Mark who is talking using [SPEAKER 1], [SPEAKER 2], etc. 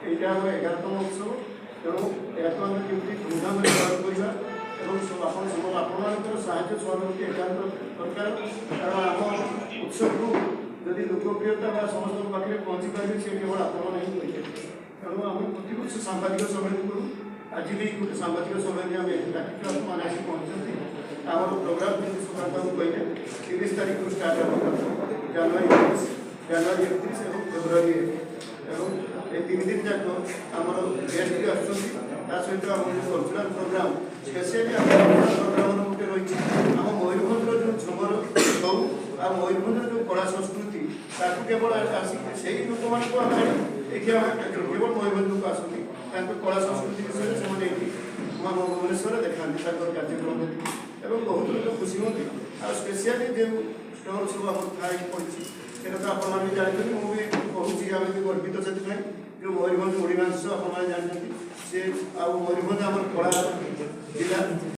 [SPEAKER 1] এইটা আমার 11তম উৎসব তেणु ଏହାକୁ ଆମେ କେମିତି ଧୁମଧାମରେ ପାଳନ କରିବା ଏବଂ ଆପଣମାନଙ୍କର ସାହାଯ୍ୟ ସହଯୋଗ ଏକାନ୍ତ ଦରକାର କାରଣ ଆମ ଉତ୍ସବକୁ ଯଦି ଲୋକପ୍ରିୟତା ବା ସମସ୍ତଙ୍କ ପାଖରେ ପହଞ୍ଚି ପାରିବେ ସେ କେବଳ ଆପଣମାନେ ହିଁ କହିପାରିବେ। ତେଣୁ ଆମେ ପ୍ରତିବର୍ଷ ସାମ୍ବାଦିକ ସମ୍ମିଳନୀ କରୁ। ଆଜି ବି ଗୋଟେ ସାମ୍ବାଦିକ ସମ୍ମିଳନୀ ଆମେ ଡାକିଛୁ, ଆପଣମାନେ ଆସି ପହଞ୍ଚନ୍ତି। ଆମର ପ୍ରୋଗ୍ରାମ ଯେମିତି ସୁକାନ୍ତବାବୁ କହିଲେ 30 ତାରିଖରୁ ଷ୍ଟାର୍ଟ ହେବ, ଜାନୁଆରୀ 31 ଏବଂ ଫେବୃଆରୀ 1 ଏବଂ ଏ 3 ଦିନ ଯାକ ଆମର ଗେଷ୍ଟ ବି ଆସୁଛନ୍ତି। ତା ସହିତ ଆମର ଯେଉଁ କଲଚରାଲ ପ୍ରୋଗ୍ରାମ ସ୍ପେସିଆଲି ଆମ ପ୍ରୋଗ୍ରାମର ଗୋଟେ ରହିଛି ଆମ ମୟୂରଭଞ୍ଜର ଯେଉଁ ଝୁମର ହଉ ଆଉ ମୟୂରଭଞ୍ଜର ଯେଉଁ କଳା ସଂସ୍କୃତି ତାକୁ କେବଳ ଆସିକି ସେଇ ଲୋକମାନଙ୍କୁ ଆମେ ଏଠି ଆମେ କେବଳ ମୟୂରଭଞ୍ଜକୁ ଆସନ୍ତି, ତାଙ୍କ କଳା ସଂସ୍କୃତି ବିଷୟରେ ସେମାନେ ଏଠି ଆମ ଭୁବନେଶ୍ୱରରେ ଦେଖାନ୍ତି ତାଙ୍କର କାର୍ଯ୍ୟକ୍ରମ ଦେଖି ଏବଂ ବହୁତ ଲୋକ ଖୁସି ହୁଅନ୍ତି। ଆଉ ସ୍ପେସିଆଲି ଯେଉଁ ଷ୍ଟଲ୍ ସବୁ ଆମର ଥାଇକି ପଡ଼ିଛି ସେଇଟା ତ ଆପଣମାନେ ବି ଜାଣିଛନ୍ତି, ମୁଁ ବି କହୁଛି ଆମେ ବି ଗର୍ବିତ ସେଥିପାଇଁ। ଯେଉଁ ମୟୂରଭଞ୍ଜ ମୁଢ଼ି ମାଂସ ଆପଣମାନେ ଜାଣିଛନ୍ତି ସେ ଆଉ ମୟୂରଭଞ୍ଜ ଆମର